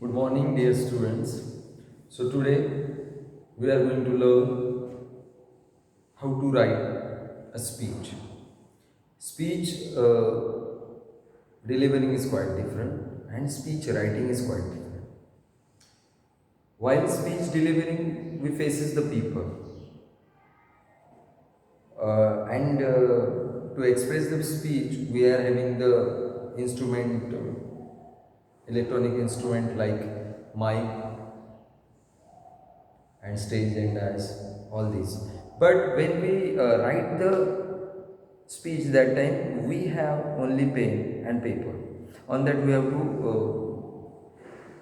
Good morning, dear students. So, today we are going to learn how to write a speech. Speech delivering is quite different, and speech writing is quite different. While speech delivering, we faces the people, and to express the speech, we are having the instrument, electronic instrument like mic and stage and dance, all these. But when we write the speech, that time we have only pen and paper. On that we have to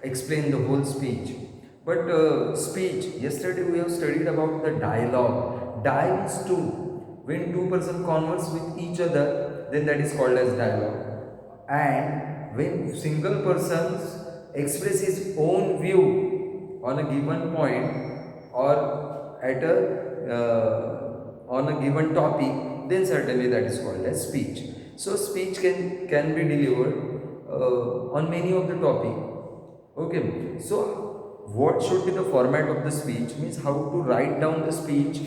explain the whole speech. But speech, yesterday we have studied about the dialogue. Die is two. When two person converse with each other, then that is called as dialogue. And when single person express his own view on a given point or at a on a given topic, then certainly that is called as speech. So speech can be delivered on many of the topic. Okay, so what should be the format of the speech, means how to write down the speech,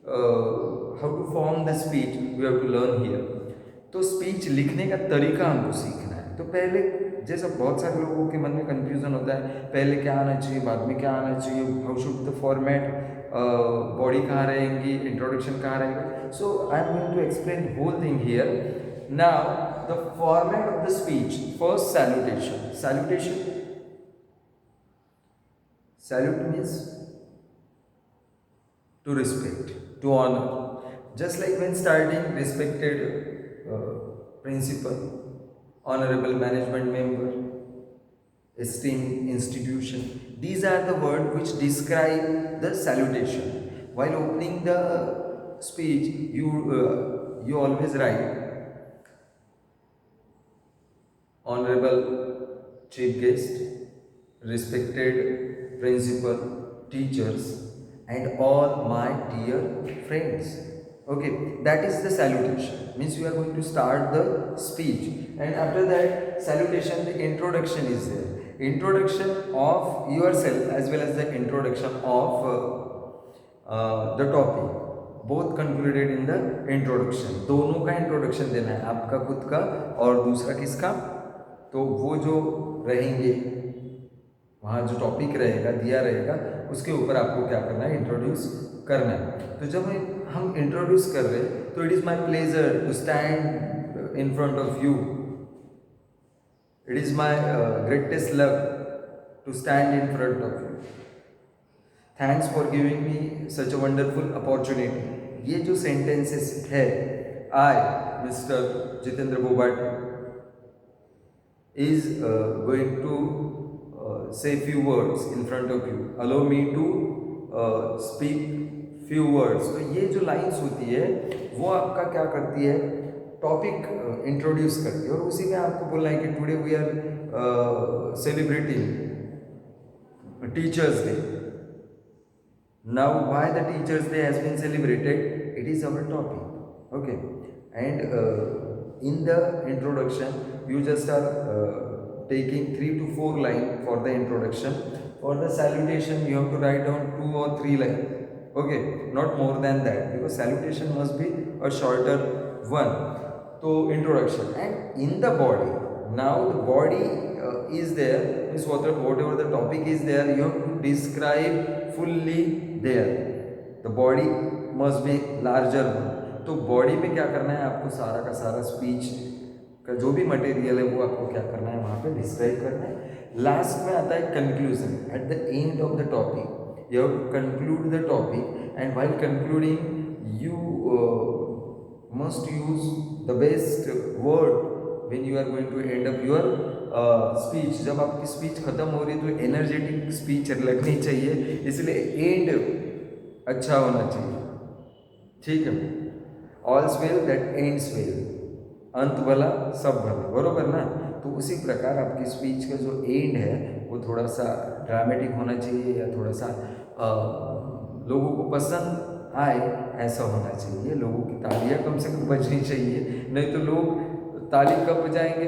how to form the speech, we have to learn here. तो speech लिखने का तरीका हमको सीखना है। तो पहले, जैसा बहुत सारे लोगों के मन में कंफ्यूजन होता है, पहले क्या आना चाहिए, बाद में क्या आना चाहिए, how should the format, body कहाँ रहेंगी, इंट्रोडक्शन कहाँ रहेगा. So I am going to explain whole thing here. Now the format of the speech. First, salutation. Salute means to respect, to honor. Just like when starting, respected principal, honorable management member, esteemed institution. These are the words which describe the salutation. While opening the speech, you always write honorable chief guest, respected principal, teachers, and all my dear friends. Okay, that is the salutation. Means you are going to start the speech, and after that salutation, the introduction is there. Introduction of yourself as well as the introduction of the topic. Both concluded in the introduction. दोनों का introduction देना है, आपका खुद का और दूसरा किसका. तो वो जो रहेंगे, वहाँ जो टॉपिक रहेगा, दिया रहेगा, उसके ऊपर आपको क्या करना है, इंट्रोड्यूस करना है. तो जब हम इंट्रोड्यूस कर रहे हैं, तो it is my pleasure to stand in front of you. It is my greatest love to stand in front of you. Thanks for giving me such a wonderful opportunity. ये जो सेंटेंसेस है, I mister Jitendra Bobate is going to say few words in front of you. Allow me to speak few words. तो ये जो lines होती है, वो आपका क्या करती है, टॉपिक इंट्रोड्यूस करती है. और उसी में आपको बोलना है कि today we are celebrating teachers day. Now, why the Teachers' Day has been celebrated? It is our topic. Okay, and in the introduction, you just are taking 3 to 4 lines for the introduction. For the salutation, you have to write down 2 or 3 lines. Okay, not more than that, because salutation must be a shorter one. So introduction, and in the body. Now the body is there. Means whatever the topic is there, you have to describe fully there. The body must be larger one. तो body में क्या करना है, आपको सारा का सारा speech का जो भी मटेरियल है वो आपको क्या करना है, वहाँ पे डिस्क्राइब करना है. लास्ट में आता है conclusion. At the end of the topic you have to conclude the topic, and while concluding you must use the best word when you are going to end up your speech. जब आपकी speech खत्म हो रही है तो energetic speech लगनी चाहिए, इसलिए एंड अच्छा होना चाहिए. ठीक है, ऑल्स वेल दैट एंड्स वेल. अंत भला सब भला, बरोबर ना. तो उसी प्रकार आपकी स्पीच का जो एंड है वो थोड़ा सा ड्रामेटिक होना चाहिए, या थोड़ा सा लोगों को पसंद आए ऐसा होना चाहिए. लोगों की तालियां कम से कम बजनी चाहिए, नहीं तो लोग ताली कब बजाएंगे,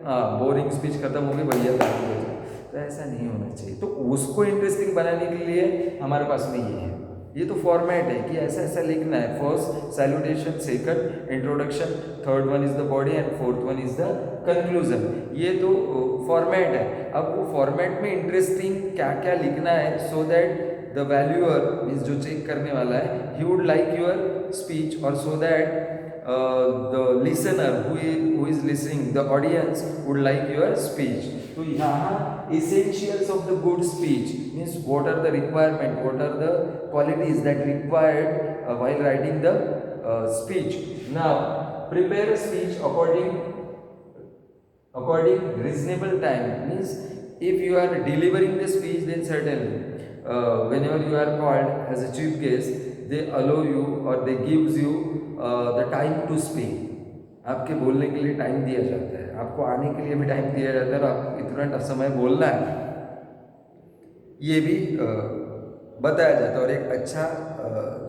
हाँ बोरिंग स्पीच खत्म हो गई, बढ़िया ताली बजाए. तो तो ऐसा नहीं होना चाहिए। तो उसको इंटरेस्टिंग बनाने के लिए हमारे पास में ये है, ये तो फॉर्मेट है कि ऐसा ऐसा लिखना है। First salutation, second introduction, third one is the body and fourth one is the conclusion. ये तो फॉर्मेट है। अब वो फॉर्मेट में इंटरेस्टिंग क्या क्या लिखना है so that the valuer means जो चेक करने वाला है he would like your speech, और so that the listener who is listening, the audience would like your speech. तो यहाँ essentials of the good speech means what are the requirement, what are the qualities that required while writing the speech. Now prepare a speech according reasonable time means if you are delivering the speech, then certainly whenever you are called as a chief guest, they allow you or they gives you the time to speak. आपके बोलने के लिए time दिया जाता है, आपको आने के लिए भी टाइम दिया जाता है, और आपको इतना समय बोलना है ये भी बताया जाता है। और एक अच्छा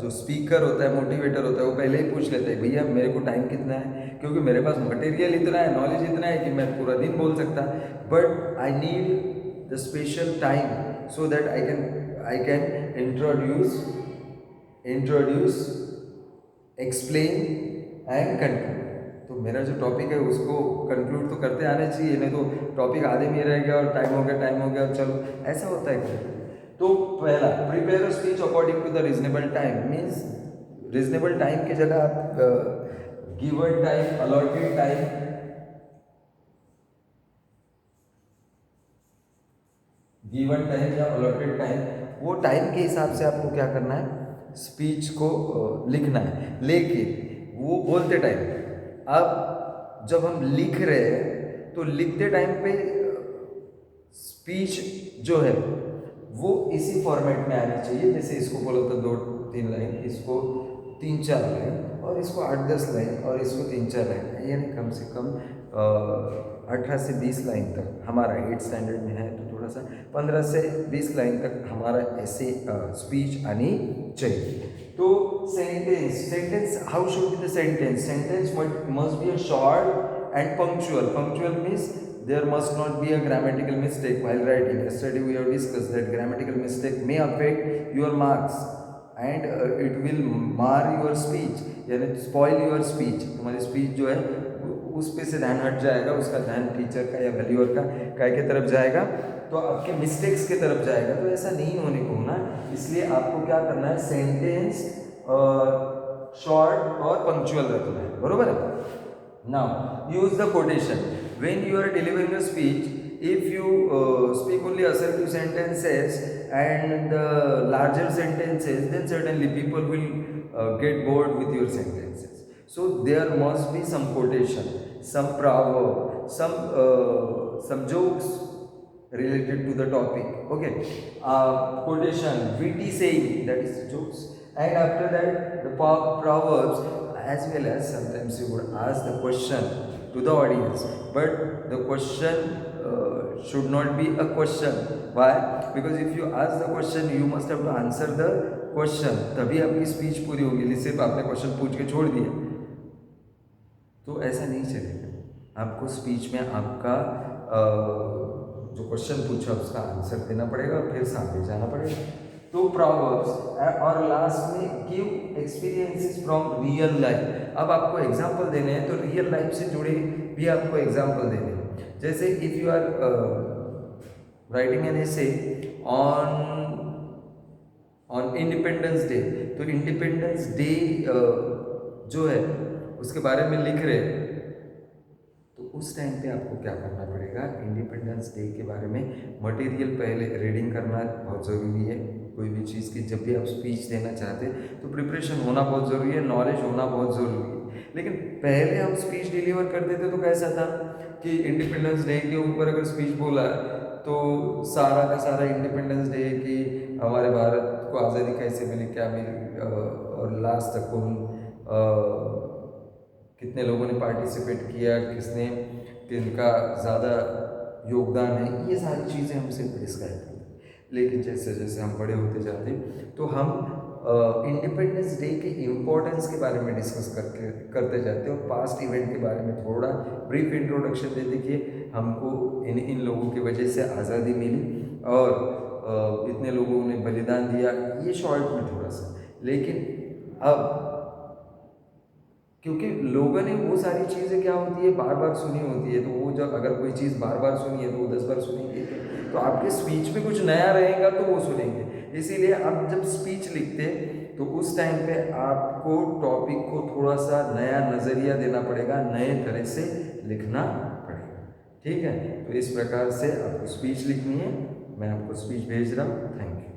जो स्पीकर होता है, मोटिवेटर होता है, वो पहले ही पूछ लेता है भैया मेरे को टाइम कितना है, क्योंकि मेरे पास मटेरियल इतना है, नॉलेज इतना है कि मैं पूरा दिन बोल सकता, but I need the special time so that I can introduce explain and conclude. तो मेरा जो टॉपिक है उसको कंक्लूड तो करते आना चाहिए, नहीं तो टॉपिक आधे में रह गया और टाइम हो गया चलो, ऐसा होता है। तो पहला prepare a speech according to the reasonable time means reasonable time की जगह आप given time, allotted time, given time या अलॉटेड टाइम, वो टाइम के हिसाब से आपको क्या करना है, स्पीच को लिखना है। लेकिन वो बोलते टाइम, अब जब हम लिख रहे हैं तो लिखते टाइम पे स्पीच जो है वो इसी फॉर्मेट में आनी चाहिए। जैसे इसको बोला था 2-3 लाइन, इसको 3-4 लाइन, और इसको 8-10 लाइन, और इसको 3-4 लाइन, यानी कम से कम 18 से 20 लाइन तक। हमारा 8th स्टैंडर्ड में है तो थोड़ा सा 15 से 20 लाइन तक हमारा ऐसे स्पीच आनी चाहिए। तो sentence how should be the sentence must be a short and punctual means there must not be a grammatical mistake while writing. Yesterday we have discussed that grammatical mistake may affect your marks and it will mar your speech, यानी spoil your speech। तुम्हारी speech जो है उस पे से ध्यान हट जाएगा, उसका ध्यान टीचर का या वैल्यूअर का काय के तरफ जाएगा, तो आपके मिस्टेक्स की तरफ जाएगा। तो ऐसा नहीं होने को होना, इसलिए आपको क्या करना है, सेंटेंस शॉर्ट और पंक्चुअल रखना है, बरोबर है। Now use the quotation when you are delivering a speech. If you speak only assertive sentences and the larger sentences, then certainly people will get bored with your sentences. So there must be some quotation, some proverb, some jokes related to the topic. Okay, quotation, witty saying, that is jokes, and after that the proverbs, as well as sometimes you would ask the question to the audience, but the question should not be a question. Why? Because if you ask the question, you must have to answer the question, तभी आपकी speech पूरी होगी। सिर्फ आपने question पूछ के छोड़ दिया तो ऐसा नहीं चलेगा। आपको स्पीच में आपका जो क्वेश्चन पूछा उसका आंसर देना पड़ेगा और फिर सामने जाना पड़ेगा। तो प्रॉवर्ब्स, और लास्ट में give experiences from real life. अब आपको एग्जांपल देने हैं तो रियल लाइफ से जुड़े भी आपको एग्जांपल देने हैं। जैसे if you are writing an essay on independence day, तो इंडिपेंडेंस डे जो है उसके बारे में लिख रहे हैं, तो उस टाइम पे आपको क्या करना पड़ेगा, इंडिपेंडेंस डे के बारे में मटेरियल पहले रीडिंग करना बहुत ज़रूरी है। कोई भी चीज़ की जब भी आप स्पीच देना चाहते हैं तो प्रिपरेशन होना बहुत ज़रूरी है, नॉलेज होना बहुत ज़रूरी है। लेकिन पहले हम स्पीच डिलीवर करते थे तो कैसा था कि इंडिपेंडेंस डे के ऊपर अगर स्पीच बोला तो सारा का सारा इंडिपेंडेंस डे की हमारे भारत को आज़ादी कैसे मिली, क्या मिली, और लास्ट तक कितने लोगों ने पार्टिसिपेट किया, किनका ज़्यादा योगदान है, ये सारी चीज़ें हम सिर्फ डिस्क्राइब करते हैं। लेकिन जैसे जैसे हम बड़े होते जाते तो हम इंडिपेंडेंस डे के इम्पोर्टेंस के बारे में डिस्कस करते जाते हैं और पास्ट इवेंट के बारे में थोड़ा ब्रीफ इंट्रोडक्शन दे देखिए। हमको इन इन लोगों की वजह से आज़ादी मिली और इतने लोगों ने बलिदान दिया, ये शॉर्ट में थोड़ा सा। लेकिन अब क्योंकि लोगों ने वो सारी चीज़ें क्या होती है बार बार सुनी होती है, तो वो जब अगर कोई चीज़ बार बार सुनी है तो वो 10 बार सुनेंगे, तो आपके स्पीच में कुछ नया रहेगा तो वो सुनेंगे। इसीलिए आप जब स्पीच लिखते तो उस टाइम पे आपको टॉपिक को थोड़ा सा नया नज़रिया देना पड़ेगा, नए तरह से लिखना पड़ेगा। ठीक है, तो इस प्रकार से आपको स्पीच लिखनी है। मैं आपको स्पीच भेज रहा हूँ। Thank you.